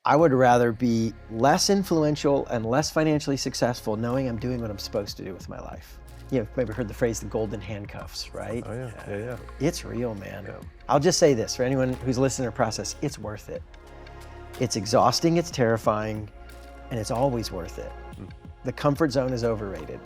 I would rather be less influential and less financially successful knowing I'm doing what I'm supposed to do with my life. You've maybe heard the phrase, the golden handcuffs, right? Oh yeah, yeah. It's real, man. Yeah. I'll just say this, for anyone who's listening to process, it's worth it. It's exhausting, it's terrifying, and it's always worth it. The comfort zone is overrated.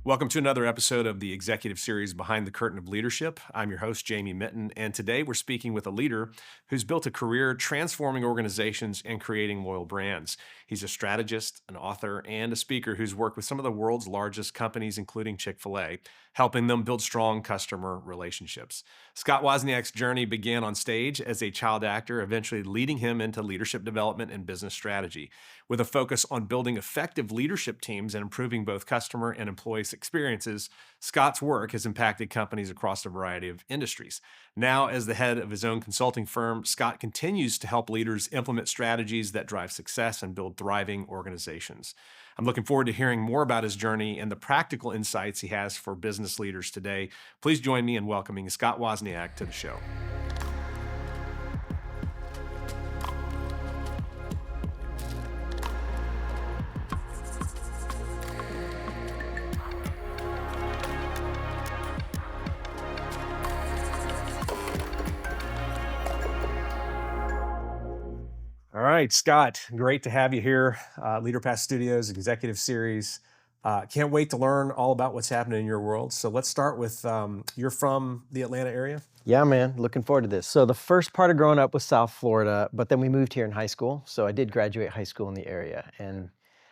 Welcome to another episode of the executive series Behind the Curtain of Leadership. I'm your host, Jamie Minton, and today we're speaking with a leader who's built a career transforming organizations and creating loyal brands. He's a strategist, an author, and a speaker who's worked with some of the world's largest companies, including Chick-fil-A, helping them build strong customer relationships. Scott Wozniak's journey began on stage as a child actor, eventually leading him into leadership development and business strategy. With a focus on building effective leadership teams and improving both customer and employee experiences, Scott's work has impacted companies across a variety of industries. Now, as the head of his own consulting firm, Scott continues to help leaders implement strategies that drive success and build thriving organizations. I'm looking forward to hearing more about his journey and the practical insights he has for business leaders today. Please join me in welcoming Scott Wozniak to the show. All right, Scott, great to have you here. LeaderPass Studios, Executive Series. Can't wait to learn all about what's happening in your world. So let's start with, you're from the Atlanta area? Yeah, man, looking forward to this. So the first part of growing up was South Florida, but then we moved here in high school. So I did graduate high school in the area and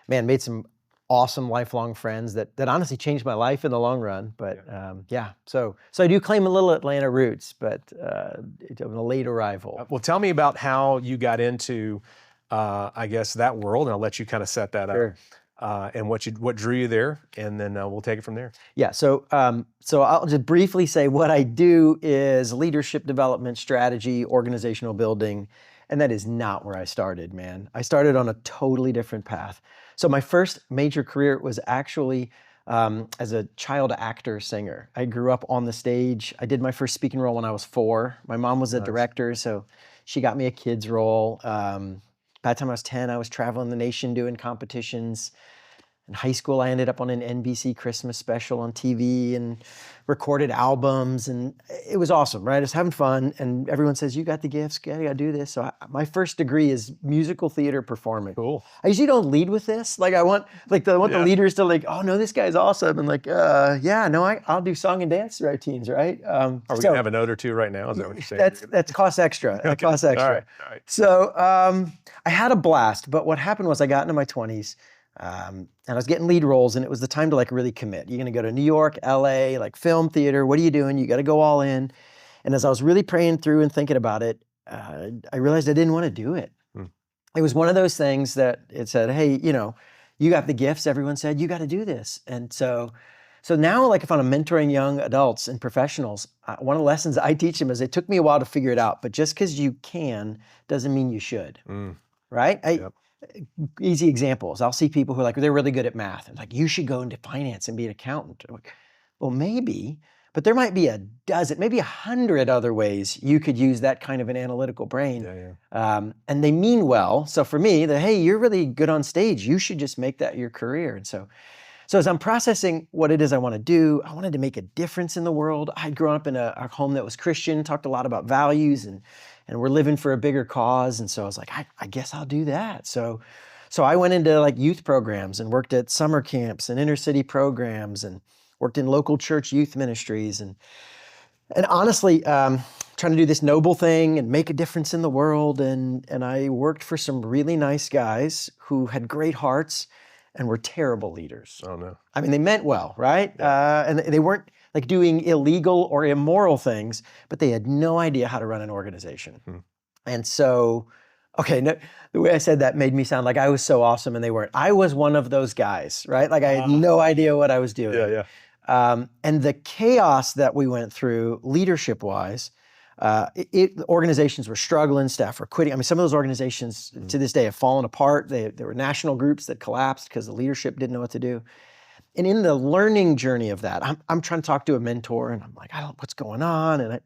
man, made some awesome lifelong friends that honestly changed my life in the long run. But so I do claim a little Atlanta roots, but I'm a late arrival. Well, tell me about how you got into, I guess, that world, and I'll let you kind of set that up. And what drew you there, and then we'll take it from there. Yeah, so I'll just briefly say what I do is leadership development, strategy, organizational building, and that is not where I started, man. I started on a totally different path. So my first major career was actually as a child actor singer. I grew up on the stage. I did my first speaking role when I was 4. My mom was a director, so she got me a kid's role. By the time I was 10, I was traveling the nation doing competitions. In high school, I ended up on an NBC Christmas special on TV and recorded albums, and it was awesome, right? I was having fun, and everyone says, you got the gifts, you gotta do this. So my first degree is musical theater performing. Cool. I usually don't lead with this. Like I want the leaders to like, oh no, this guy's awesome. And like, I'll do song and dance routines, right? Are we gonna have a note or two right now? Is that what you're saying? That's costs extra. Okay. That costs extra. All right. So I had a blast, but what happened was I got into my 20s, and I was getting lead roles, and it was the time to like really commit. You're gonna go to New York, LA, like film, theater, what are you doing? You gotta go all in. And as I was really praying through and thinking about it, I realized I didn't wanna do it. It was one of those things that it said, hey, you got the gifts. Everyone said, you gotta do this. And so now, like if I'm mentoring young adults and professionals, one of the lessons I teach them is it took me a while to figure it out, but just because you can doesn't mean you should, right? Easy examples. I'll see people who are like, they're really good at math. And like, you should go into finance and be an accountant. I'm like, well, maybe, but there might be a dozen, maybe 100 other ways you could use that kind of an analytical brain. And they mean well. So for me, hey, you're really good on stage. You should just make that your career. And so as I'm processing what it is I want to do, I wanted to make a difference in the world. I'd grown up in a home that was Christian, talked a lot about values, and we're living for a bigger cause. And so I was like, I guess I'll do that. So I went into like youth programs and worked at summer camps and inner city programs and worked in local church youth ministries. And honestly, trying to do this noble thing and make a difference in the world. And I worked for some really nice guys who had great hearts and were terrible leaders. Oh no. I mean, they meant well, right? And they weren't like doing illegal or immoral things, but they had no idea how to run an organization. And so, the way I said that made me sound like I was so awesome and they weren't. I was one of those guys, right? Like I had no idea what I was doing. And the chaos that we went through leadership-wise, organizations were struggling, staff were quitting. I mean, some of those organizations to this day have fallen apart. There were national groups that collapsed because the leadership didn't know what to do. And in the learning journey of that, I'm trying to talk to a mentor, and I'm like, what's going on? And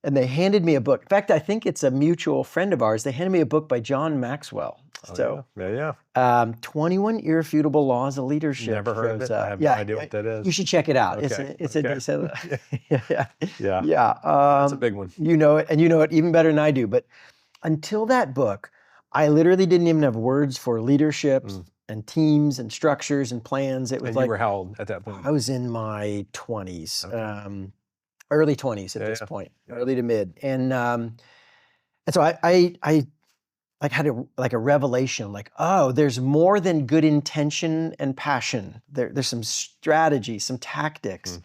and they handed me a book. In fact, I think it's a mutual friend of ours. They handed me a book by John Maxwell. Oh, So, yeah. 21 Irrefutable Laws of Leadership. Never heard of shows it. I up. have no idea what that is. You should check it out. Okay. It's a yeah. Yeah. That's a big one. You know it, and you know it even better than I do. But until that book, I literally didn't even have words for leaderships and teams and structures and plans. It was And like you were how old at that point? I was in my 20s, Okay. early 20s at this point, early to mid, and so I like had a revelation, like, oh, there's more than good intention and passion. There's some strategy, some tactics.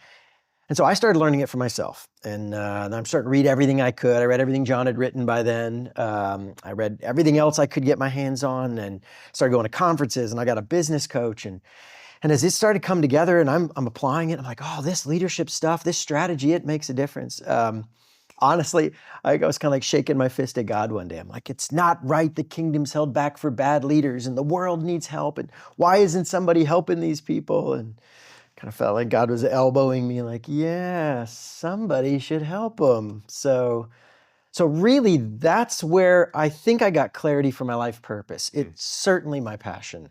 And so I started learning it for myself. And I'm starting to read everything I could. I read everything John had written by then. I read everything else I could get my hands on, and started going to conferences, and I got a business coach. And as it started to come together and I'm applying it, I'm like, oh, this leadership stuff, this strategy, it makes a difference. Honestly, I was kind of like shaking my fist at God one day. I'm like, it's not right. The kingdom's held back for bad leaders and the world needs help. And why isn't somebody helping these people? And kind of felt like God was elbowing me like, yeah, somebody should help them. So really that's where I think I got clarity for my life purpose. It's certainly my passion.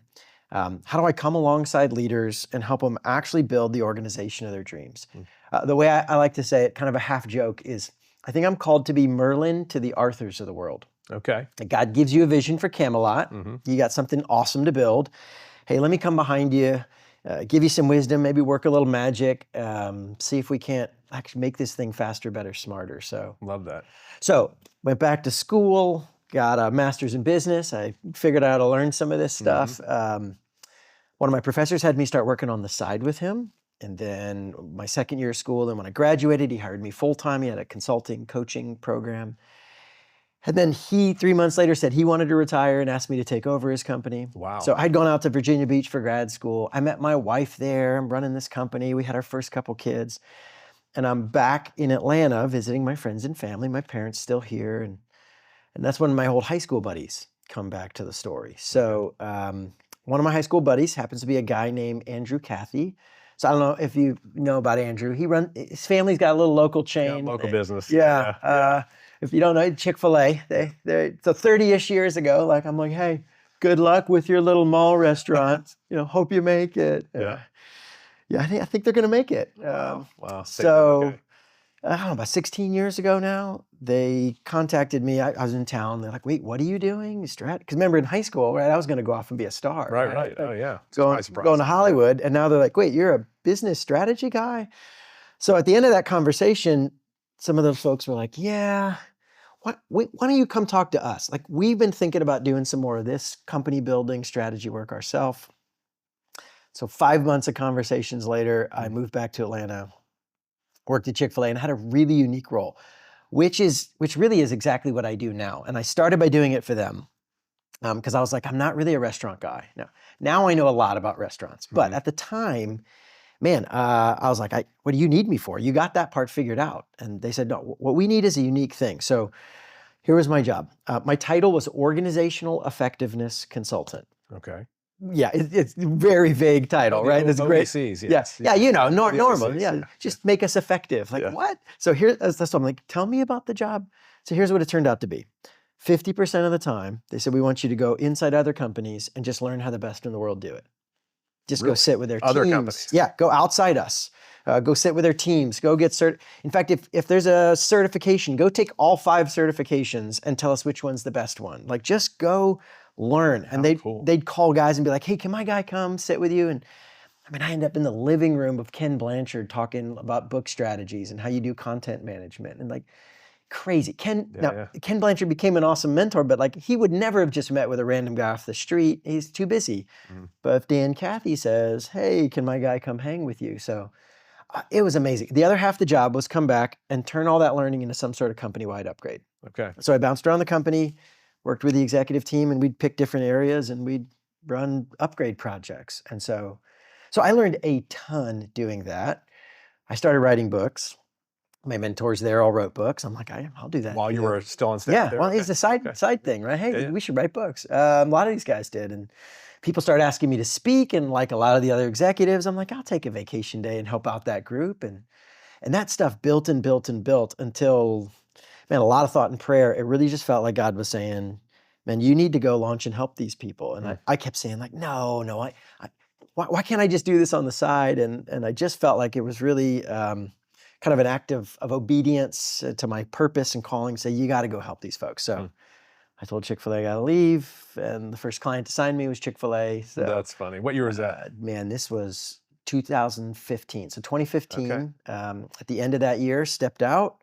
How do I come alongside leaders and help them actually build the organization of their dreams? The way I like to say it, kind of a half joke, is I think I'm called to be Merlin to the Arthurs of the world. Okay. Like God gives you a vision for Camelot. You got something awesome to build. Hey, let me come behind you, give you some wisdom, maybe work a little magic, see if we can't actually make this thing faster, better, smarter. So love that. So went back to school, got a master's in business. I figured out how to learn some of this stuff. One of my professors had me start working on the side with him. And then my second year of school, then when I graduated, he hired me full-time. He had a consulting coaching program. And then he, 3 months later, said he wanted to retire and asked me to take over his company. Wow. So I'd gone out to Virginia Beach for grad school. I met my wife there. I'm running this company. We had our first couple kids. And I'm back in Atlanta visiting my friends and family. My parents still here. And that's when my old high school buddies come back to the story. So one of my high school buddies happens to be a guy named Andrew Cathy. So I don't know if you know about Andrew. His family's got a little local chain. Yeah, local business. Yeah. If you don't know, Chick-fil-A. So 30-ish years ago, like I'm like, hey, good luck with your little mall restaurant. Hope you make it. Yeah, I think they're going to make it. Wow. So I don't know, about 16 years ago now, they contacted me. I was in town. They're like, wait, what are you doing? Because remember in high school, right, I was going to go off and be a star. Right. Oh, yeah. Going to Hollywood. And now they're like, wait, you're a business strategy guy? So at the end of that conversation, some of those folks were like, yeah, why don't you come talk to us? Like, we've been thinking about doing some more of this company building strategy work ourselves. So 5 months of conversations later, I moved back to Atlanta, worked at Chick-fil-A, and had a really unique role, which really is exactly what I do now. And I started by doing it for them because I was like, I'm not really a restaurant guy. Now I know a lot about restaurants. But at the time, man, I was like, what do you need me for? You got that part figured out. And they said, no, what we need is a unique thing. So here was my job. My title was Organizational Effectiveness Consultant. Okay. Yeah, it's a very vague title, right? It's great. Yes. Yeah, normal. Yeah, just make us effective. Like, what? So that's what I'm like, tell me about the job. So here's what it turned out to be. 50% of the time, they said, we want you to go inside other companies and just learn how the best in the world do it. Just go sit with their teams. Other companies. Yeah, go outside us. Go sit with their teams. Go get In fact, if there's a certification, go take all 5 certifications and tell us which one's the best one. Like, just go learn. And they'd call guys and be like, hey, can my guy come sit with you? And I end up in the living room of Ken Blanchard talking about book strategies and how you do content management and like crazy. Ken Blanchard became an awesome mentor, but like he would never have just met with a random guy off the street. He's too busy. But if Dan Cathy says, hey, can my guy come hang with you? So it was amazing. The other half of the job was come back and turn all that learning into some sort of company-wide upgrade. Okay. So I bounced around the company, worked with the executive team, and we'd pick different areas and we'd run upgrade projects. And so I learned a ton doing that. I started writing books. My mentors there all wrote books. I'm like, I'll do that. While you were still on staff there? Well, it's a side thing, right? Hey, we should write books. A lot of these guys did. And people started asking me to speak, and like a lot of the other executives, I'm like, I'll take a vacation day and help out that group. And that stuff built and built and built until man, a lot of thought and prayer. It really just felt like God was saying, man, you need to go launch and help these people. And I kept saying like, no, why can't I just do this on the side? And I just felt like it was really kind of an act of obedience to my purpose and calling, say, you got to go help these folks. So I told Chick-fil-A I got to leave. And the first client to sign me was Chick-fil-A. So That's funny. What year was that? man, this was 2015. So 2015, Okay. at the end of that year, stepped out.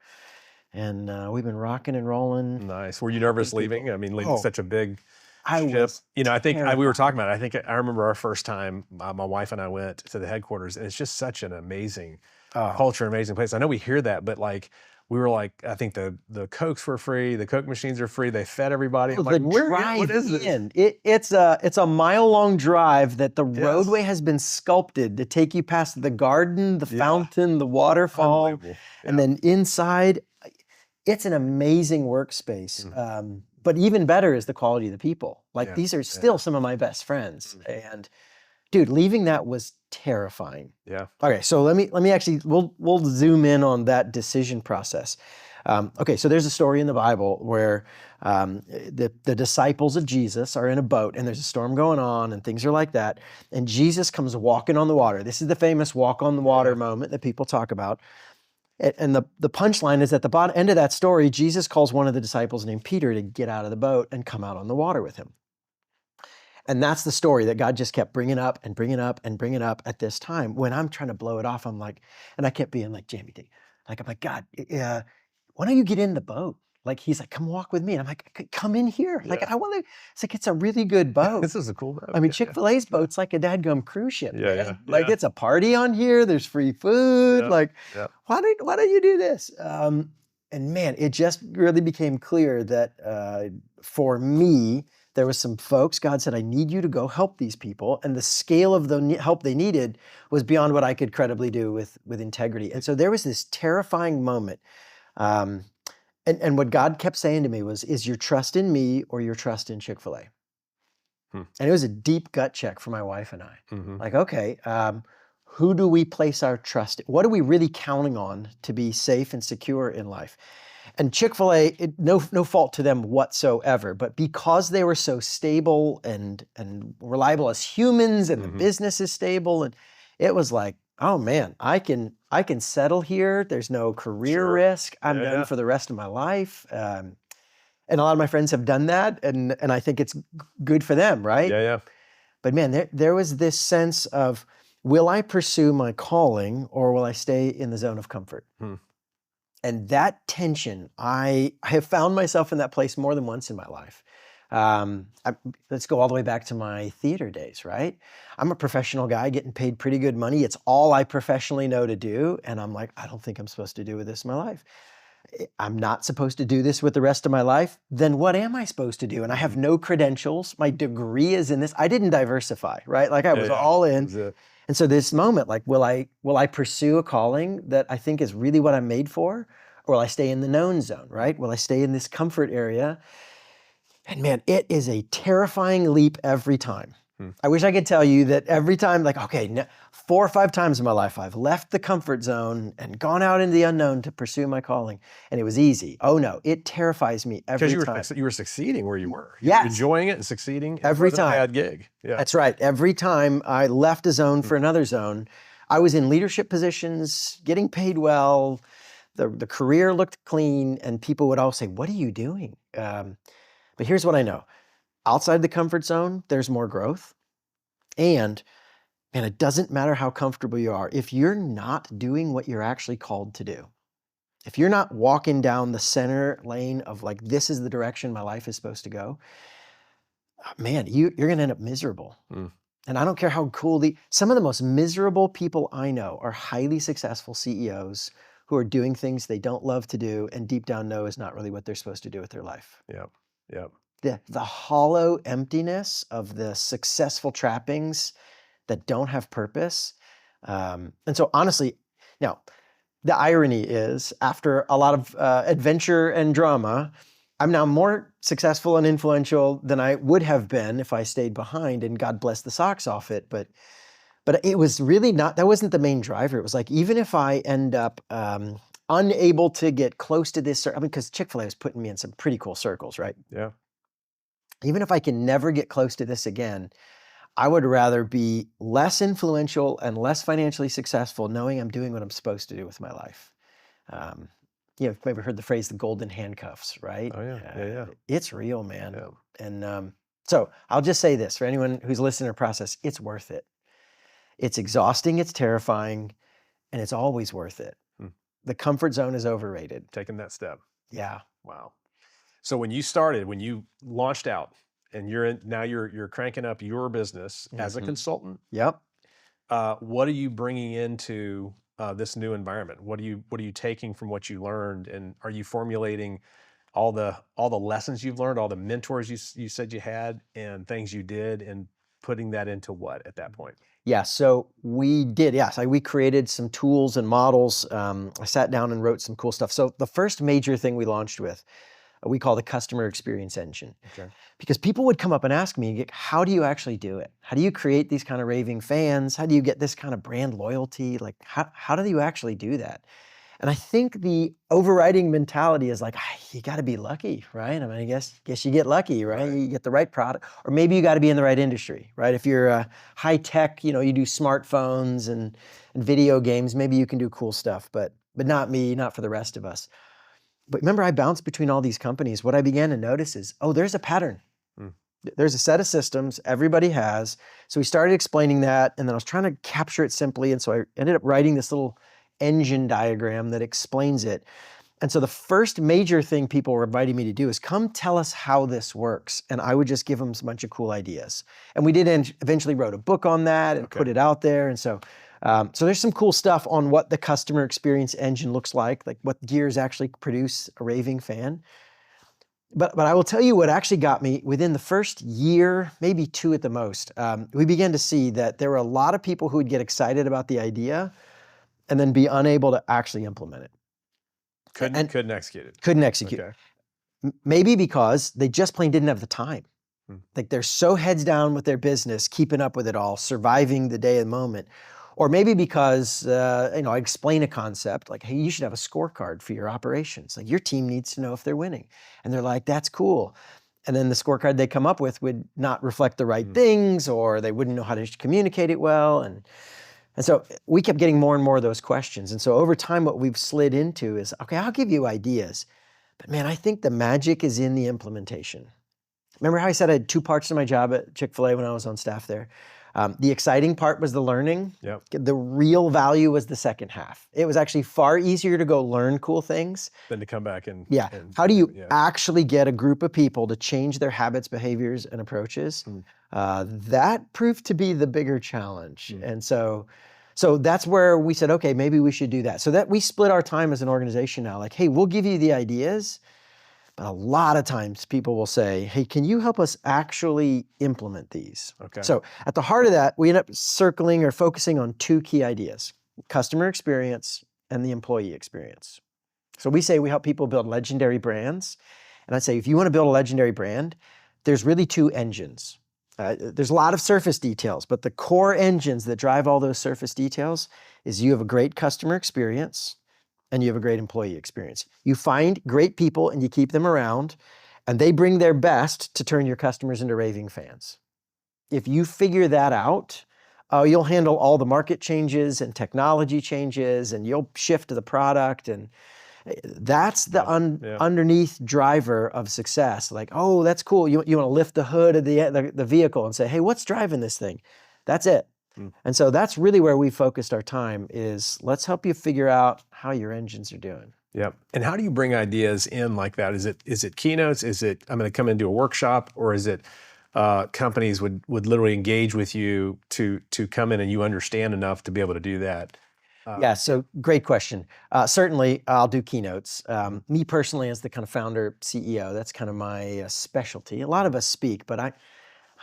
And we've been rocking and rolling. Nice. Were you nervous leaving? I mean, leaving such a big I ship. was I think we were terrified. talking about it. I think I remember our first time, my wife and I went to the headquarters, and it's just such an amazing culture, amazing place. I know we hear that, but like, we were like, I think the Cokes were free, the Coke machines are free, they fed everybody. I'm The like, we're here. drive What is this? in, it's a mile-long drive that the roadway has been sculpted to take you past the garden, the fountain, the waterfall, Unbelievable. and then inside. It's an amazing workspace. But even better is the quality of the people. Like these are still some of my best friends. And dude, leaving that was terrifying. Yeah. Okay, so let me actually we'll zoom in on that decision process. Okay, so there's a story in the Bible where the disciples of Jesus are in a boat and there's a storm going on and things are like that. And Jesus comes walking on the water. This is the famous walk on the water moment that people talk about. And the punchline is at the bottom end of that story, Jesus calls one of the disciples named Peter to get out of the boat and come out on the water with him. And that's the story that God just kept bringing up and bringing up and bringing up at this time. When I'm trying to blow it off, I'm like, and I kept being like, Jamie, I'm like, God, why don't you get in the boat? Like, he's like, come walk with me. And I'm like, come in here. Like, I want to, it's like, it's a really good boat. This is a cool boat. I mean, Chick-fil-A's boat's like a dadgum cruise ship. Yeah, Man. Like, it's a party on here. There's free food. Like, why don't you do this? And man, it just really became clear that for me, there was some folks, God said, I need you to go help these people. And the scale of the help they needed was beyond what I could credibly do with integrity. And so there was this terrifying moment. And what God kept saying to me was, is your trust in me or your trust in Chick-fil-A? And it was a deep gut check for my wife and I. Like, okay, who do we place our trust in? What are we really counting on to be safe and secure in life? And Chick-fil-A, no fault to them whatsoever, but because they were so stable and reliable as humans, and the business is stable, and it was like, oh man, I can settle here. There's no career risk. I'm done for the rest of my life. And a lot of my friends have done that, and I think it's good for them, right? Yeah. But man, there was this sense of, will I pursue my calling or will I stay in the zone of comfort? And that tension, I have found myself in that place more than once in my life. Let's go all the way back to my theater days, right? I'm a professional guy getting paid pretty good money. It's all I professionally know to do. And I'm like, I don't think I'm supposed to do with this in my life. I'm not supposed to do this with the rest of my life. Then what am I supposed to do? And I have no credentials. My degree is in this. I didn't diversify, right? Like I was all in. And so this moment, like, will I pursue a calling that I think is really what I'm made for? Or will I stay in the known zone, right? Will I stay in this comfort area? And man, it is a terrifying leap every time. I wish I could tell you that every time, like, okay, 4 or 5 times in my life, I've left the comfort zone and gone out into the unknown to pursue my calling. And it was easy. Oh no, it terrifies me every time. Because you were succeeding where you were. Yes. You were enjoying it and succeeding. Every It wasn't time. a bad gig. Yeah. That's right. Every time I left a zone for another zone, I was in leadership positions, getting paid well. The career looked clean, and people would all say, what are you doing? But here's what I know. Outside the comfort zone, there's more growth. And man, it doesn't matter how comfortable you are. If you're not doing what you're actually called to do, if you're not walking down the center lane of like, this is the direction my life is supposed to go, man, you're going to end up miserable. And I don't care how cool some of the most miserable people I know are highly successful CEOs who are doing things they don't love to do and deep down know is not really what they're supposed to do with their life. Yep. The hollow emptiness of the successful trappings that don't have purpose. And so honestly, now, the irony is after a lot of adventure and drama, I'm now more successful and influential than I would have been if I stayed behind, and God bless the socks off it. But it was really not, that wasn't the main driver. It was like, even if I end up unable to get close to this. I mean, because Chick-fil-A was putting me in some pretty cool circles, right? Yeah. Even if I can never get close to this again, I would rather be less influential and less financially successful knowing I'm doing what I'm supposed to do with my life. Um, you've maybe heard the phrase the golden handcuffs, right? Oh, yeah. Yeah. It's real, man. Yeah. And so I'll just say this for anyone who's listening to process, it's worth it. It's exhausting, it's terrifying, and it's always worth it. Hmm. The comfort zone is overrated. Taking that step. Yeah. Wow. So when you launched out and you're cranking up your business as a consultant, Yep. what are you bringing into this new environment? What are you taking from what you learned, and are you formulating all the lessons you've learned, all the mentors you said you had, and things you did, and putting that into what at that point? Yeah, so we did, yes. We created some tools and models. I sat down and wrote some cool stuff. So the first major thing we launched with, we call the customer experience engine. Okay. Because people would come up and ask me, how do you actually do it? How do you create these kind of raving fans? How do you get this kind of brand loyalty? Like, how do you actually do that? And I think the overriding mentality is like, you got to be lucky, right? I mean, I guess you get lucky, right? You get the right product, or maybe you got to be in the right industry, right? If you're high tech, you do smartphones and video games, maybe you can do cool stuff, but not me, not for the rest of us. But remember, I bounced between all these companies. What I began to notice is, there's a pattern. There's a set of systems everybody has. So we started explaining that, and then I was trying to capture it simply, and so I ended up writing this little engine diagram that explains it. And so the first major thing people were inviting me to do is come tell us how this works. And I would just give them a bunch of cool ideas. And we did eventually wrote a book on that and put it out there. And so there's some cool stuff on what the customer experience engine looks like what gears actually produce a raving fan. But I will tell you what actually got me within the first year, maybe 2 at the most, we began to see that there were a lot of people who would get excited about the idea and then be unable to actually implement it. Couldn't execute it. Couldn't execute. Okay. Maybe because they just plain didn't have the time. Like they're so heads down with their business, keeping up with it all, surviving the day and moment. Or maybe because, I explain a concept like, hey, you should have a scorecard for your operations. Like your team needs to know if they're winning. And they're like, that's cool. And then the scorecard they come up with would not reflect the right things, or they wouldn't know how to communicate it well. And so we kept getting more and more of those questions. And so over time, what we've slid into is, okay, I'll give you ideas. But man, I think the magic is in the implementation. Remember how I said I had 2 parts to my job at Chick-fil-A when I was on staff there? The exciting part was the learning. Yep. The real value was the second half. It was actually far easier to go learn cool things than to come back and... Yeah. How do you actually get a group of people to change their habits, behaviors, and approaches? That proved to be the bigger challenge. And so that's where we said, okay, maybe we should do that. So that we split our time as an organization now. Like, hey, we'll give you the ideas, but a lot of times people will say, hey, can you help us actually implement these? Okay. So at the heart of that, we end up circling or focusing on 2 key ideas: customer experience and the employee experience. So we say we help people build legendary brands. And I'd say if you want to build a legendary brand, there's really 2 engines. There's a lot of surface details, but the core engines that drive all those surface details is you have a great customer experience and you have a great employee experience. You find great people and you keep them around, and they bring their best to turn your customers into raving fans. If you figure that out, you'll handle all the market changes and technology changes, and you'll shift to the product, and that's the underneath driver of success. Like, oh, that's cool. You want to lift the hood of the vehicle and say, hey, what's driving this thing? That's it. And so that's really where we focused our time is let's help you figure out how your engines are doing. Yep. And how do you bring ideas in like that? Is it keynotes? Is it, I'm going to come into a workshop, or is it companies would literally engage with you to come in and you understand enough to be able to do that? Yeah, so great question. Certainly, I'll do keynotes. Me personally, as the kind of founder, CEO, that's kind of my specialty. A lot of us speak, but I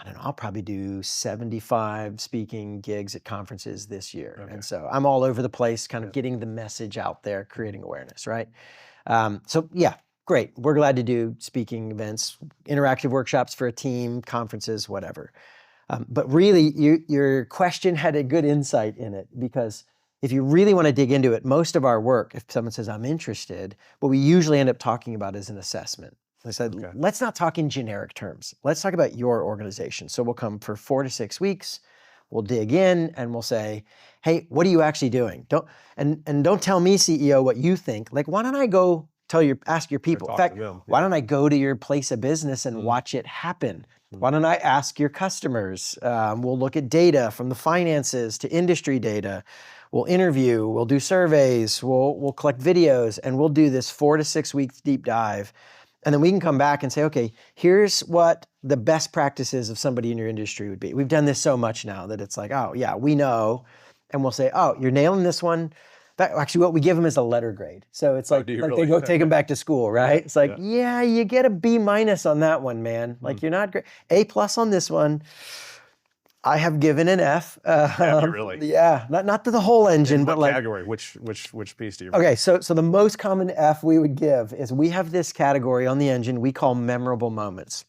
don't know, I'll probably do 75 speaking gigs at conferences this year. Okay. And so I'm all over the place, kind of getting the message out there, creating awareness, right? So yeah, great. We're glad to do speaking events, interactive workshops for a team, conferences, whatever. But really, your question had a good insight in it, because if you really want to dig into it, most of our work, if someone says, I'm interested, what we usually end up talking about is an assessment. I said, let's not talk in generic terms. Let's talk about your organization. So we'll come for 4 to 6 weeks. We'll dig in and we'll say, hey, what are you actually doing? Don't tell me, CEO, what you think. Like, why don't I go ask your people? In fact, why don't I go to your place of business and watch it happen? Why don't I ask your customers? We'll look at data from the finances to industry data. We'll interview, we'll do surveys, we'll collect videos, and we'll do this 4 to 6 weeks deep dive. And then we can come back and say, okay, here's what the best practices of somebody in your industry would be. We've done this so much now that it's like, oh yeah, we know. And we'll say, oh, you're nailing this one. Actually, what we give them is a letter grade. So it's like, they go take them back to school, right? It's like, yeah, you get a B- on that one, man. Like you're not great. A+ on this one. I have given an F. Really? Yeah, not to the whole engine, but like category. Which piece do you? Okay, so the most common F we would give is we have this category on the engine we call memorable moments,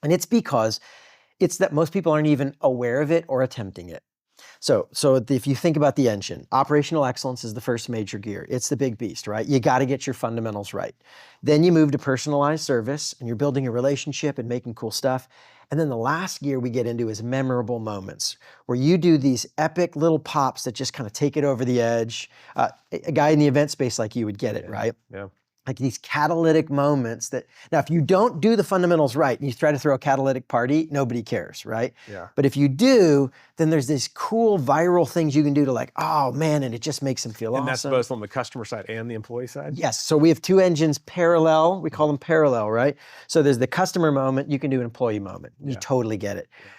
and it's because it's that most people aren't even aware of it or attempting it. So if you think about the engine, operational excellence is the first major gear. It's the big beast, right? You got to get your fundamentals right. Then you move to personalized service, and you're building a relationship and making cool stuff. And then the last gear we get into is memorable moments, where you do these epic little pops that just kind of take it over the edge. A guy in the event space like you would get it, right? Yeah. Like these catalytic moments that, now if you don't do the fundamentals right and you try to throw a catalytic party, nobody cares, right? Yeah. But if you do, then there's these cool viral things you can do to like, oh man, and it just makes them feel awesome. And that's both on the customer side and the employee side? Yes, so we have 2 engines parallel, we call them parallel, right? So there's the customer moment, you can do an employee moment. You totally get it. Yeah.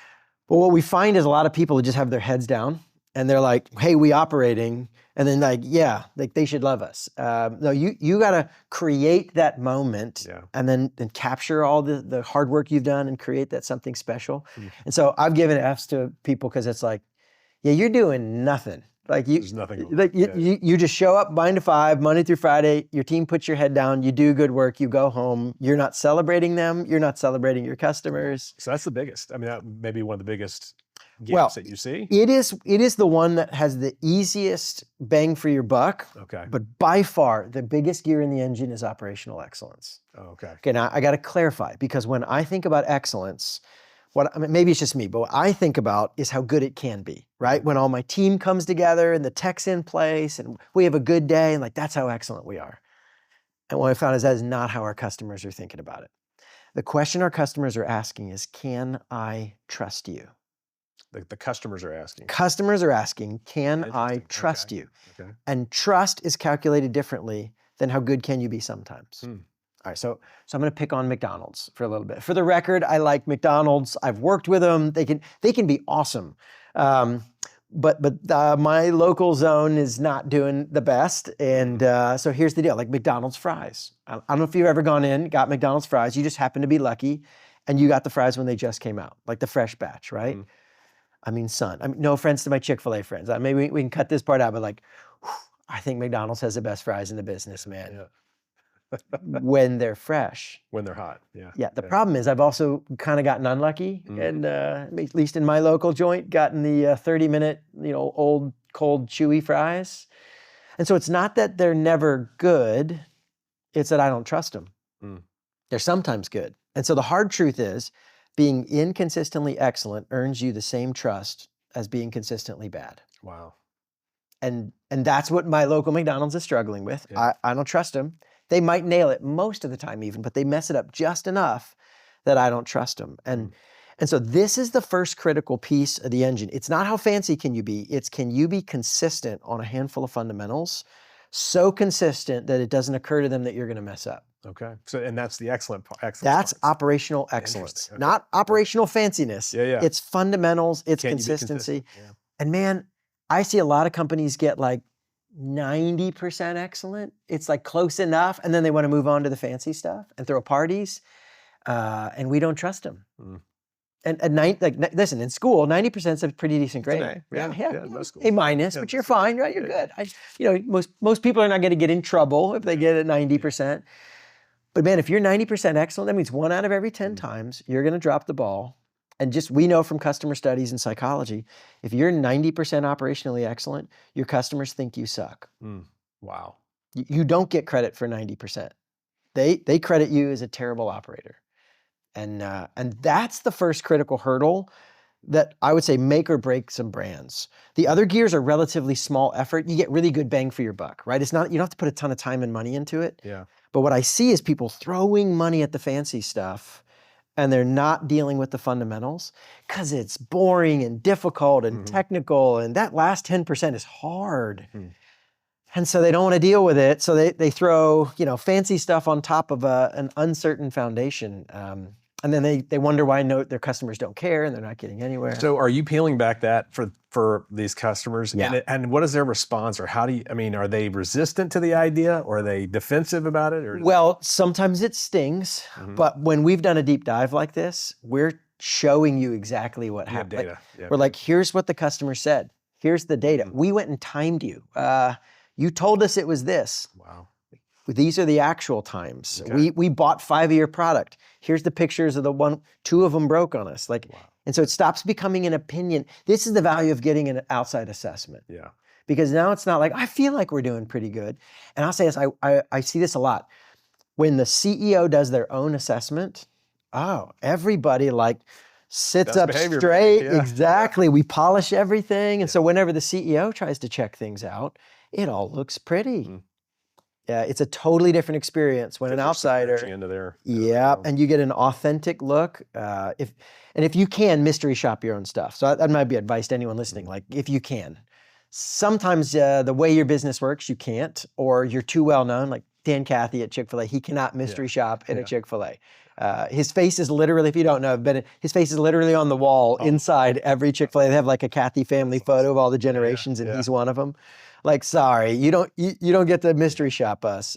But what we find is a lot of people just have their heads down and they're like, hey, we operating. And then like, yeah, like they should love us. No, you gotta create that moment and then capture all the hard work you've done and create that something special. And so I've given Fs to people because it's like, yeah, you're doing nothing. Like there's nothing. Like you just show up 9 to 5, Monday through Friday, your team puts your head down, you do good work, you go home, you're not celebrating them, you're not celebrating your customers. So that's the biggest. I mean, that may be one of the biggest gaps that you see? It is the one that has the easiest bang for your buck. Okay. But by far, the biggest gear in the engine is operational excellence. Oh, okay. Okay, now I got to clarify, because when I think about excellence, maybe it's just me, but what I think about is how good it can be, right? When all my team comes together and the tech's in place and we have a good day, and like that's how excellent we are. And what I found is that is not how our customers are thinking about it. The question our customers are asking is, can I trust you? The customers are asking. Customers are asking, can I trust you? Okay. And trust is calculated differently than how good can you be sometimes. All right, so I'm going to pick on McDonald's for a little bit. For the record, I like McDonald's. I've worked with them. They can be awesome. But my local zone is not doing the best. And so here's the deal, like McDonald's fries. I don't know if you've ever gone in, got McDonald's fries. You just happen to be lucky and you got the fries when they just came out, like the fresh batch, right? I mean, no offense to my Chick-fil-A friends. Maybe we can cut this part out, but like, I think McDonald's has the best fries in the business, man. Yeah. When they're fresh. When they're hot, yeah. Yeah, the problem is I've also kind of gotten unlucky, and at least in my local joint, gotten the 30-minute, old, cold, chewy fries. And so it's not that they're never good, it's that I don't trust them. They're sometimes good. And so the hard truth is, being inconsistently excellent earns you the same trust as being consistently bad. Wow. And that's what my local McDonald's is struggling with. Yeah. I don't trust them. They might nail it most of the time even, but they mess it up just enough that I don't trust them. And so this is the first critical piece of the engine. It's not how fancy can you be, it's can you be consistent on a handful of fundamentals, so consistent that it doesn't occur to them that you're gonna mess up. Okay. So, and that's the excellent That's operational excellence, not operational fanciness. Yeah. It's fundamentals, it's consistency. Yeah. And man, I see a lot of companies get like 90% excellent. It's like close enough. And then they want to move on to the fancy stuff and throw parties. And we don't trust them. Listen, in school, 90% is a pretty decent grade. Most schools. A-, but you're fine, right? You're good. Most people are not going to get in trouble if they get at 90%. But man, if you're 90% excellent, that means 1 out of every 10 times you're going to drop the ball And just we know from customer studies and psychology, if you're 90% operationally excellent, your customers think you suck. Wow. You don't get credit for 90%. They credit you as a terrible operator. And that's the first critical hurdle that I would say make or break some brands. The other gears are relatively small effort. You get really good bang for your buck, right? It's not, you don't have to put a ton of time and money into it. Yeah. But what I see is people throwing money at the fancy stuff and they're not dealing with the fundamentals because it's boring and difficult and technical. And that last 10% is hard. And so they don't want to deal with it. So they throw, fancy stuff on top of an uncertain foundation. And then they wonder why their customers don't care and they're not getting anywhere. So are you peeling back that for these customers? Yeah. And what is their response, or are they resistant to the idea, or are they defensive about it? Or Well, sometimes it stings, but when we've done a deep dive like this, we're showing you exactly what happened. Data. We're like, here's what the customer said. Here's the data. We went and timed you. You told us it was this. Wow. These are the actual times. Okay. We bought 5 of your product. Here's the pictures of the one, 2 of them broke on us. And so it stops becoming an opinion. This is the value of getting an outside assessment. Yeah. Because now it's not like, I feel like we're doing pretty good. And I'll say this, I see this a lot. When the CEO does their own assessment, everybody sits Best up behavior. straight. Yeah. Exactly. We polish everything. And so whenever the CEO tries to check things out, it all looks pretty. Yeah, it's a totally different experience when an outsider. Into there. Yeah, and you get an authentic look. If you can, mystery shop your own stuff. So that might be advice to anyone listening. If you can, sometimes the way your business works, you can't, or you're too well known. Like Dan Cathy at Chick-fil-A, he cannot mystery shop at a Chick-fil-A. His face is literally, if you don't know, his face is literally on the wall inside every Chick-fil-A. They have a Cathy family photo of all the generations, and he's one of them. Sorry, you don't get to mystery shop us.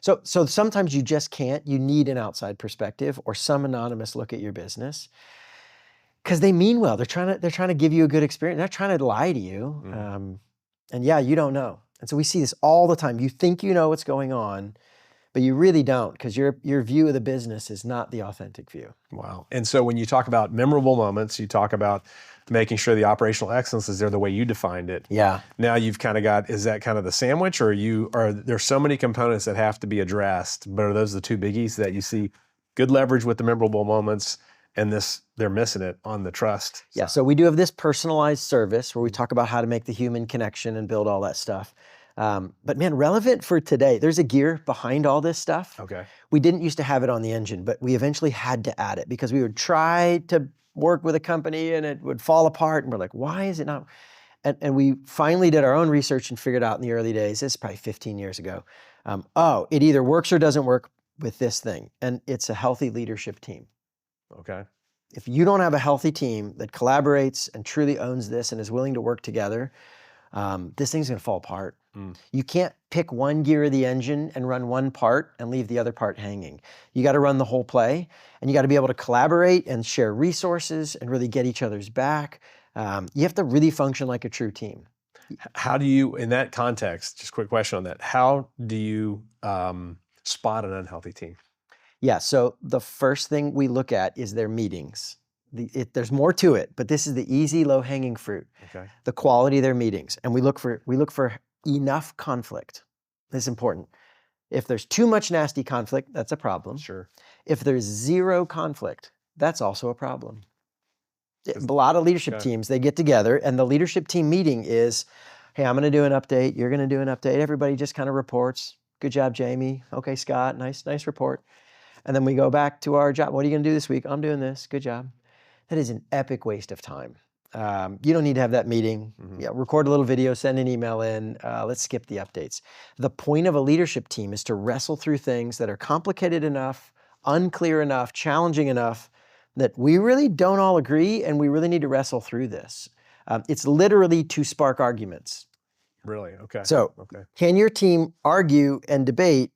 So sometimes you just can't. You need an outside perspective or some anonymous look at your business, because they mean well. They're trying to give you a good experience. They're not trying to lie to you. And you don't know. And so we see this all the time. You think you know what's going on, but you really don't, because your view of the business is not the authentic view. Wow. And so when you talk about memorable moments, you talk about making sure the operational excellence is there the way you defined it. Yeah. Now you've kind of got, is that kind of the sandwich, or are there so many components that have to be addressed, but are those the two biggies that you see? Good leverage with the memorable moments, and they're missing it on the trust. Yeah, so we do have this personalized service where we talk about how to make the human connection and build all that stuff. But man, relevant for today, there's a gear behind all this stuff. Okay. We didn't used to have it on the engine, but we eventually had to add it because we would try to work with a company and it would fall apart, and we're like, why is it not? And we finally did our own research and figured out in the early days, this is probably 15 years ago, it either works or doesn't work with this thing, and it's a healthy leadership team. Okay. If you don't have a healthy team that collaborates and truly owns this and is willing to work together, this thing's gonna fall apart. You can't pick one gear of the engine and run one part and leave the other part hanging. You gotta run the whole play, and you gotta be able to collaborate and share resources and really get each other's back. You have to really function like a true team. How do you, in that context, just a quick question on that, how do you spot an unhealthy team? Yeah, so the first thing we look at is their meetings. There's more to it, but this is the easy, low-hanging fruit. Okay. The quality of their meetings, and we look for enough conflict. This is important. If there's too much nasty conflict, that's a problem. Sure. If there's zero conflict, that's also a problem. A lot of leadership teams, they get together, and the leadership team meeting is, hey, I'm going to do an update. You're going to do an update. Everybody just kind of reports. Good job, Jamie. Okay, Scott. Nice report. And then we go back to our job. What are you going to do this week? I'm doing this. Good job. That is an epic waste of time. You don't need to have that meeting. Yeah, record a little video, send an email in. Let's skip the updates. The point of a leadership team is to wrestle through things that are complicated enough, unclear enough, challenging enough that we really don't all agree, and we really need to wrestle through this. It's literally to spark arguments. Really? Okay. So, can your team argue and debate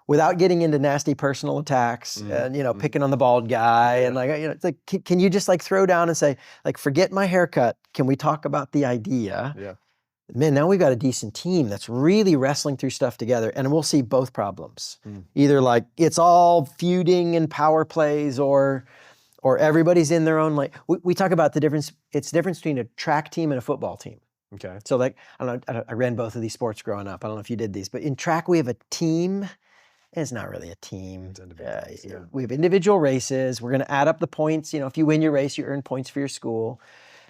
without getting into nasty personal attacks and, picking on the bald guy and it's like, can you just throw down and say, forget my haircut. Can we talk about the idea? Yeah. Man, now we've got a decent team that's really wrestling through stuff together, and we'll see both problems. Either it's all feuding and power plays, or or everybody's in their own lane. We talk about the difference. It's the difference between a track team and a football team. Okay. So like, I ran both of these sports growing up. I don't know if you did these, but in track we have a team. It's not really a team. It's individuals, yeah. We have individual races. We're going to add up the points. If you win your race, you earn points for your school.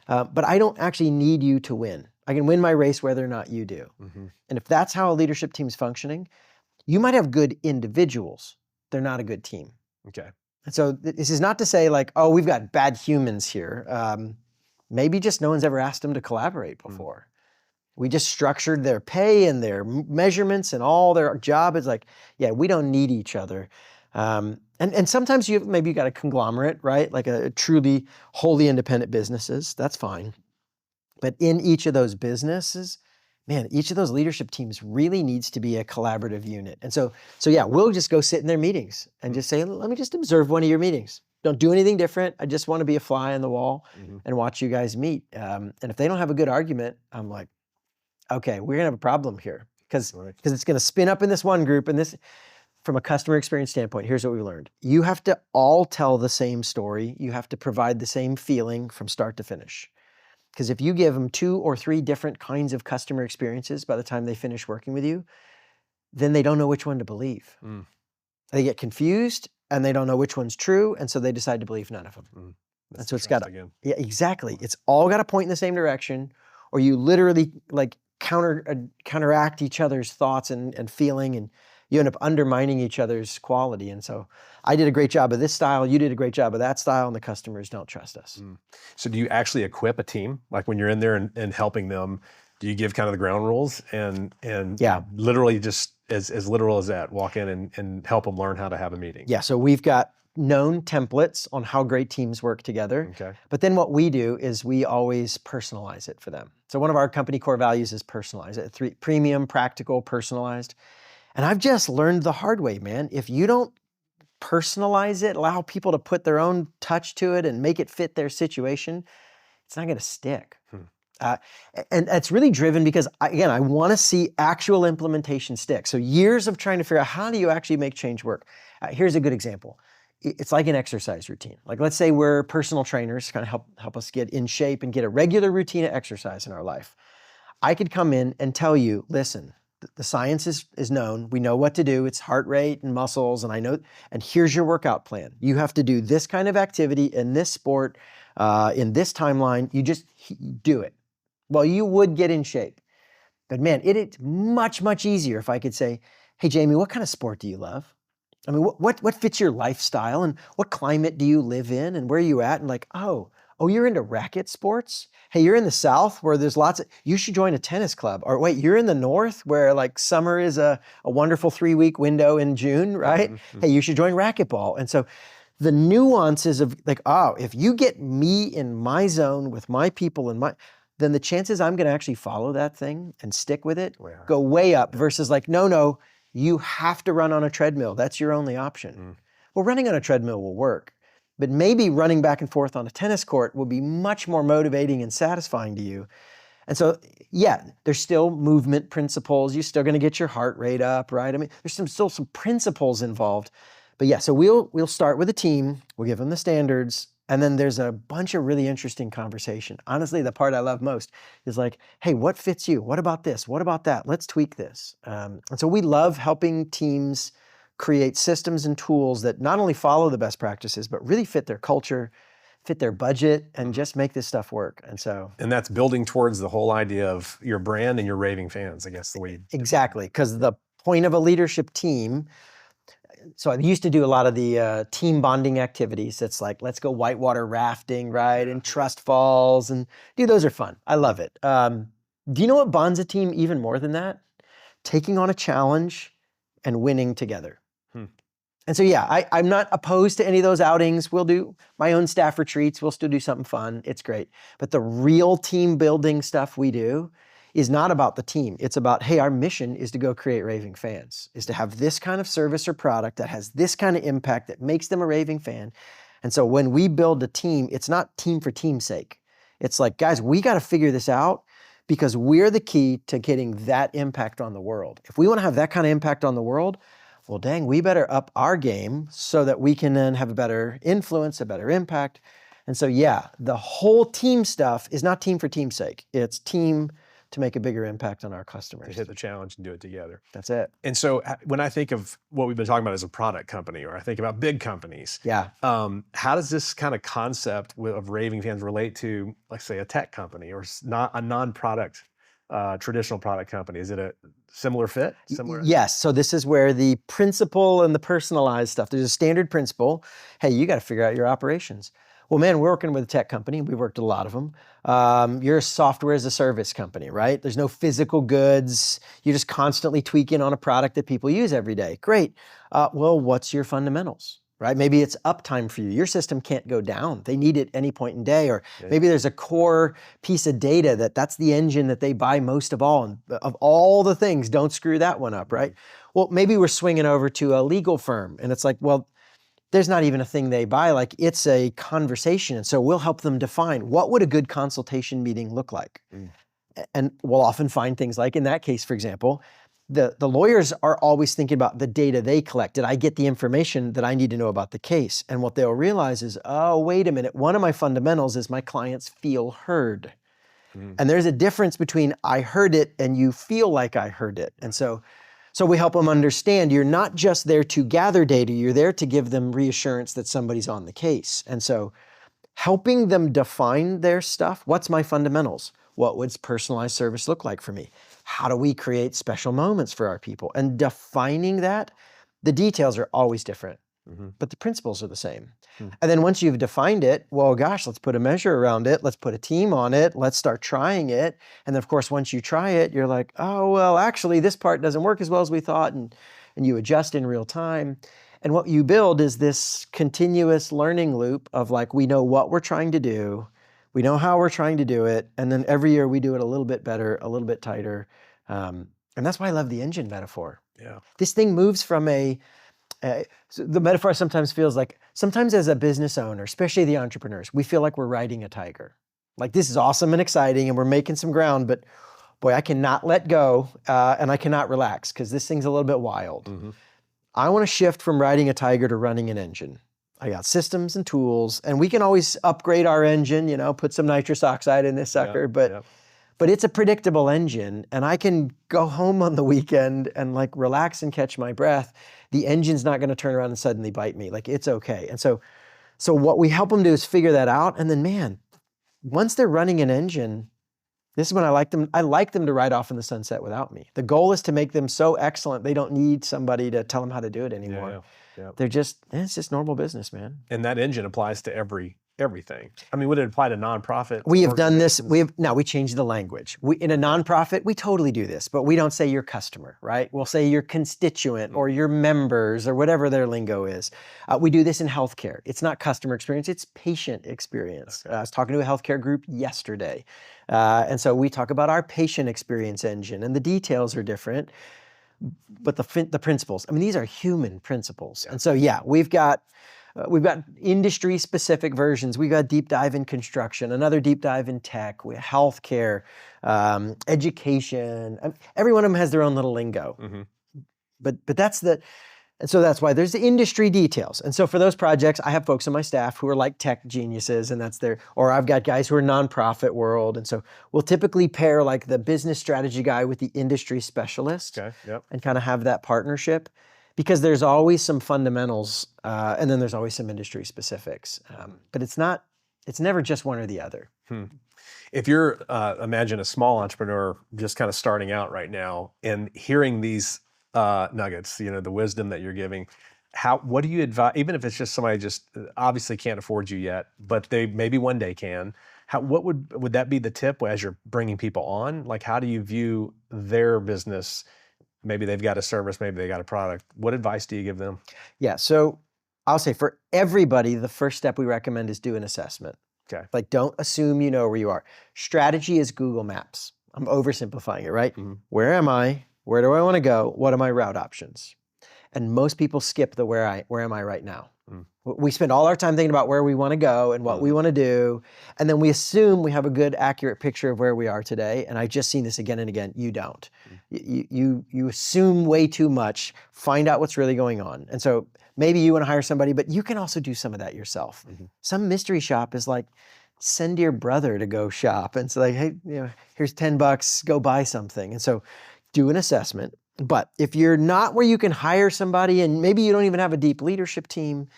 But I don't actually need you to win. I can win my race whether or not you do. Mm-hmm. And if that's how a leadership team's functioning, you might have good individuals. They're not a good team. Okay. And so this is not to say like, oh, we've got bad humans here. Maybe just no one's ever asked them to collaborate before. We just structured their pay and their measurements and all their job. It's like, yeah, we don't need each other. And sometimes you got a conglomerate, right? Like a truly wholly independent businesses. That's fine. But in each of those businesses, man, each of those leadership teams really needs to be a collaborative unit. And so yeah, we'll just go sit in their meetings and just say, let me just observe one of your meetings. Don't do anything different. I just want to be a fly on the wall and watch you guys meet. And if they don't have a good argument, I'm like, okay, we're gonna have a problem here because it's gonna spin up in this one group. And this, from a customer experience standpoint, here's what we learned. You have to all tell the same story. You have to provide the same feeling from start to finish. Because if you give them 2 or 3 different kinds of customer experiences by the time they finish working with you, then they don't know which one to believe. They get confused and they don't know which one's true. And so they decide to believe none of them. And so it's got to, yeah, exactly. It's all got to point in the same direction, or you literally like counteract each other's thoughts and feeling, and you end up undermining each other's quality. And so I did a great job of this style, you did a great job of that style, and the customers don't trust us. So do you actually equip a team? Like when you're in there and helping them, do you give kind of the ground rules and yeah, literally just as literal as that, walk in and help them learn how to have a meeting? Yeah, so we've got known templates on how great teams work together. Okay. But then what we do is we always personalize it for them. So one of our company core values is personalize it. Premium, practical, personalized. And I've just learned the hard way, man. If you don't personalize it, allow people to put their own touch to it and make it fit their situation, it's not gonna stick. And that's really driven because, again, I wanna see actual implementation stick. So years of trying to figure out how do you actually make change work. Here's a good example. It's like an exercise routine. Like let's say we're personal trainers, kind of help us get in shape and get a regular routine of exercise in our life. I could come in and tell you, listen, the science is known. We know what to do. It's heart rate and muscles, and I know, and here's your workout plan. You have to do this kind of activity in this sport, in this timeline. You just do it. Well, you would get in shape. But man, it's much, much easier if I could say, hey, Jamie, what kind of sport do you love? I mean, what fits your lifestyle, and what climate do you live in, and where are you at? And like, oh, you're into racket sports? Hey, you're in the South where there's you should join a tennis club. Or wait, you're in the North where like summer is a wonderful 3-week window in June, right? Hey, you should join racquetball. And so the nuances of like, oh, if you get me in my zone with my people then the chances I'm gonna actually follow that thing and stick with it go way up versus like, no, you have to run on a treadmill. That's your only option. Well, running on a treadmill will work, but maybe running back and forth on a tennis court will be much more motivating and satisfying to you. And so, yeah, there's still movement principles. You're still gonna get your heart rate up, right? I mean, there's still some principles involved. But yeah, so we'll start with a team, we'll give them the standards, and then there's a bunch of really interesting conversation. Honestly, the part I love most is like, hey, what fits you? What about this? What about that? Let's tweak this. And so we love helping teams create systems and tools that not only follow the best practices, but really fit their culture, fit their budget, and just make this stuff work. And that's building towards the whole idea of your brand and your raving fans, I guess the way. Exactly, because the point of a leadership team, so I used to do a lot of the team bonding activities. It's like, let's go whitewater rafting, right? And trust falls, and dude, those are fun. I love it. Do you know what bonds a team even more than that? Taking on a challenge and winning together. And so, yeah, I'm not opposed to any of those outings. We'll do my own staff retreats. We'll still do something fun. It's great. But the real team building stuff we do is not about the team. It's about, hey, our mission is to go create raving fans, is to have this kind of service or product that has this kind of impact that makes them a raving fan. And so when we build a team, it's not team for team's sake. It's like, guys, we got to figure this out because we're the key to getting that impact on the world. If we want to have that kind of impact on the world, well, dang, we better up our game so that we can then have a better influence, a better impact. And so, yeah, the whole team stuff is not team for team's sake. It's team to make a bigger impact on our To customers. hit the challenge and do it together. That's it. And so when I think of what we've been talking about as a product company, or I think about big companies, Yeah. how does this kind of concept of raving fans relate to, like, say, a tech company or not a non-product, traditional product company? Is it a similar fit? Similar? Yes. So this is where the principle and the personalized stuff, there's a standard principle. Hey, you got to figure out your operations. Well, man, we're working with a tech company. We've worked a lot of them. You're a software as a service company, right? There's no physical goods. You're just constantly tweaking on a product that people use every day. Great. Well, what's your fundamentals, right? Maybe it's uptime for you. Your system can't go down. They need it any point in day. Or maybe there's a core piece of data that's the engine that they buy most of all. And of all the things, don't screw that one up, right? Well, maybe we're swinging over to a legal firm and it's like, well, there's not even a thing they buy, like it's a conversation. And so we'll help them define what would a good consultation meeting look like. And we'll often find things like, in that case, for example, the lawyers are always thinking about the data they collect. Did I get the information that I need to know about the case? And what they'll realize is, oh, wait a minute, one of my fundamentals is my clients feel heard. And there's a difference between I heard it and you feel like I heard it. And so we help them understand you're not just there to gather data, you're there to give them reassurance that somebody's on the case. And so helping them define their stuff, what's my fundamentals? What would personalized service look like for me? How do we create special moments for our people? And defining that, the details are always different, but the principles are the same. And then once you've defined it, well, gosh, let's put a measure around it. Let's put a team on it. Let's start trying it. And then, of course, once you try it, you're like, oh, well, actually, this part doesn't work as well as we thought. And you adjust in real time. And what you build is this continuous learning loop of like, we know what we're trying to do. We know how we're trying to do it. And then every year we do it a little bit better, a little bit tighter. And that's why I love the engine metaphor. Yeah. This thing moves from so the metaphor sometimes feels like, sometimes as a business owner, especially the entrepreneurs, we feel like we're riding a tiger. Like this is awesome and exciting and we're making some ground, but boy, I cannot let go and I cannot relax because this thing's a little bit wild. I want to shift from riding a tiger to running an engine. I got systems and tools and we can always upgrade our engine, put some nitrous oxide in this sucker, but it's a predictable engine and I can go home on the weekend and like relax and catch my breath. The engine's not going to turn around and suddenly bite me. Like it's okay. And so what we help them do is figure that out. And then, man, once they're running an engine, this is when I like them to ride off in the sunset without me. The goal is to make them so excellent they don't need somebody to tell them how to do it anymore. They're it's just normal business, man. And that engine applies to everything. I mean, would it apply to nonprofit? We have done this. We changed the language. In a nonprofit, we totally do this, but we don't say your customer, right? We'll say your constituent or your members or whatever their lingo is. We do this in healthcare. It's not customer experience, it's patient experience. Okay. I was talking to a healthcare group yesterday. And so we talk about our patient experience engine and the details are different, but the principles, I mean, these are human principles. And so, we've got industry-specific versions. We've got deep dive in construction, another deep dive in tech, we have healthcare, education. Every one of them has their own little lingo. But that's why there's the industry details. And so for those projects, I have folks on my staff who are like tech geniuses, and or I've got guys who are nonprofit world. And so we'll typically pair like the business strategy guy with the industry specialist and kind of have that partnership. Because there's always some fundamentals, and then there's always some industry specifics. But it's never just one or the other. If you're, imagine a small entrepreneur just kind of starting out right now and hearing these nuggets, the wisdom that you're giving, what do you advise, even if it's just somebody just obviously can't afford you yet, but they maybe one day can, what would that be the tip as you're bringing people on? Like, how do you view their business? Maybe they've got a service, maybe they got a product. What advice do you give them? Yeah, so I'll say for everybody, the first step we recommend is do an assessment. Okay. Like don't assume you know where you are. Strategy is Google Maps. I'm oversimplifying it, right? Where am I? Where do I want to go? What are my route options? And most people skip the where am I right now. We spend all our time thinking about where we want to go and what we want to do. And then we assume we have a good, accurate picture of where we are today. And I've just seen this again and again. You don't. You assume way too much, find out what's really going on. And so maybe you want to hire somebody, but you can also do some of that yourself. Some mystery shop is like, send your brother to go shop. And it's like, hey, here's $10, go buy something. And so do an assessment. But if you're not where you can hire somebody and maybe you don't even have a deep leadership team,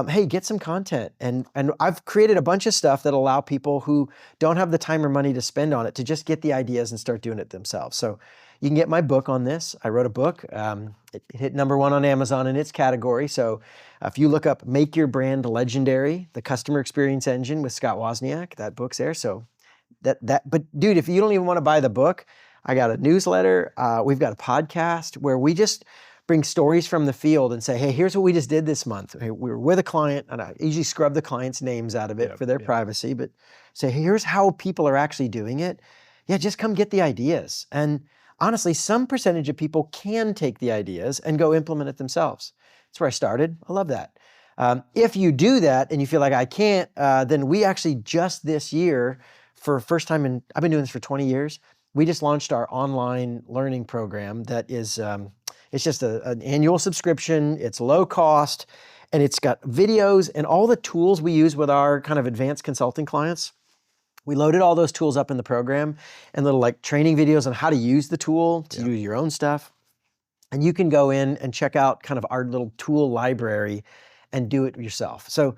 hey, get some content. And I've created a bunch of stuff that allow people who don't have the time or money to spend on it to just get the ideas and start doing it themselves. So you can get my book on this. I wrote a book. It hit #1 on Amazon in its category. So if you look up Make Your Brand Legendary, the Customer Experience Engine with Scott Wozniak, that book's there. So but dude, if you don't even want to buy the book, I got a newsletter. We've got a podcast where we just bring stories from the field and say, hey, here's what we just did this month. Hey, we were with a client, and I usually scrub the client's names out of it for their privacy, but say, hey, here's how people are actually doing it. Yeah, just come get the ideas. And honestly, some percentage of people can take the ideas and go implement it themselves. That's where I started. I love that. If you do that and you feel like I can't, then we actually just this year, for first time I've been doing this for 20 years, we just launched our online learning program that is, it's just an annual subscription. It's low cost, and it's got videos and all the tools we use with our kind of advanced consulting clients. We loaded all those tools up in the program and little like training videos on how to use the tool to do your own stuff. And you can go in and check out kind of our little tool library and do it yourself. So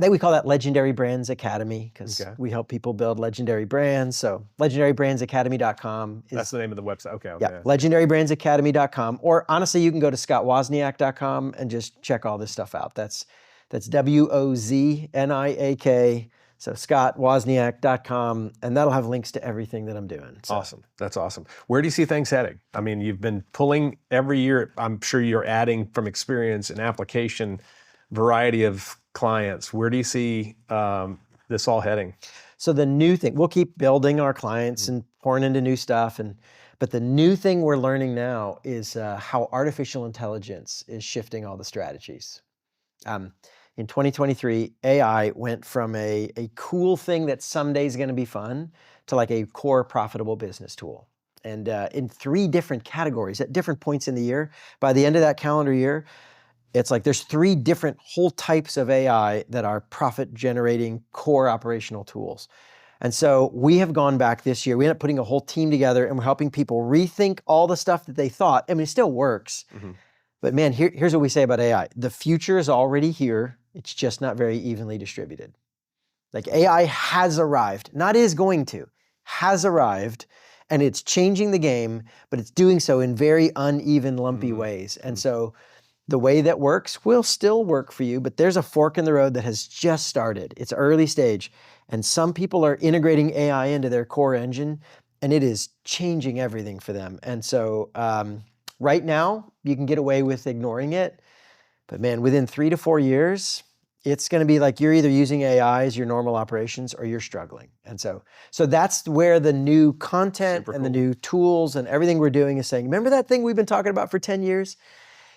we call that Legendary Brands Academy because we help people build legendary brands. So legendarybrandsacademy.com. That's the name of the website. Okay. Yeah, legendarybrandsacademy.com. Or honestly, you can go to scottwozniak.com and just check all this stuff out. That's WOZNIAK. So scottwozniak.com, and that'll have links to everything that I'm doing. So. Awesome. That's awesome. Where do you see things heading? I mean, you've been pulling every year. I'm sure you're adding from experience and application, variety of clients. Where do you see this all heading? So the new thing, we'll keep building our clients and pouring into new stuff. But the new thing we're learning now is how artificial intelligence is shifting all the strategies. In 2023, AI went from a cool thing that someday is going to be fun to like a core profitable business tool. And in 3 different categories at different points in the year, by the end of that calendar year, it's like there's 3 different whole types of AI that are profit generating core operational tools. And so we have gone back this year. We ended up putting a whole team together and we're helping people rethink all the stuff that they thought. I mean, it still works. But man, here's what we say about AI. The future is already here. It's just not very evenly distributed. Like AI has arrived, not is going to, has arrived, and it's changing the game, but it's doing so in very uneven, lumpy ways. And so the way that works will still work for you, but there's a fork in the road that has just started. It's early stage, and some people are integrating AI into their core engine, and it is changing everything for them. And so right now, you can get away with ignoring it, but man, within 3 to 4 years, it's going to be like you're either using AI as your normal operations or you're struggling. And so that's where the new content and the new tools and everything we're doing is saying, remember that thing we've been talking about for 10 years?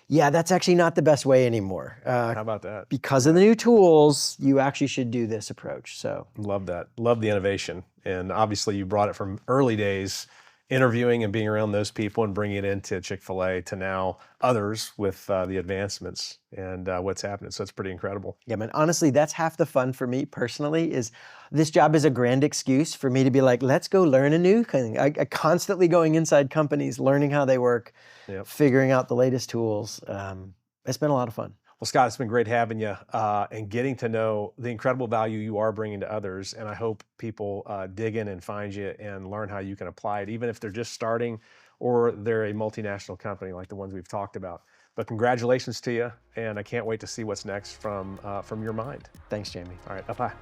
Yeah, that's actually not the best way anymore. How about that? Because of the new tools, you actually should do this approach. So love that. Love the innovation. And obviously you brought it from early days, interviewing and being around those people and bringing it into Chick-fil-A to now others with the advancements and what's happening. So it's pretty incredible. Yeah, man, honestly, that's half the fun for me personally is this job is a grand excuse for me to be like, let's go learn a new thing. I constantly going inside companies, learning how they work, figuring out the latest tools. It's been a lot of fun. Well, Scott, it's been great having you and getting to know the incredible value you are bringing to others. And I hope people dig in and find you and learn how you can apply it, even if they're just starting or they're a multinational company like the ones we've talked about. But congratulations to you, and I can't wait to see what's next from your mind. Thanks, Jamie. All right, bye-bye.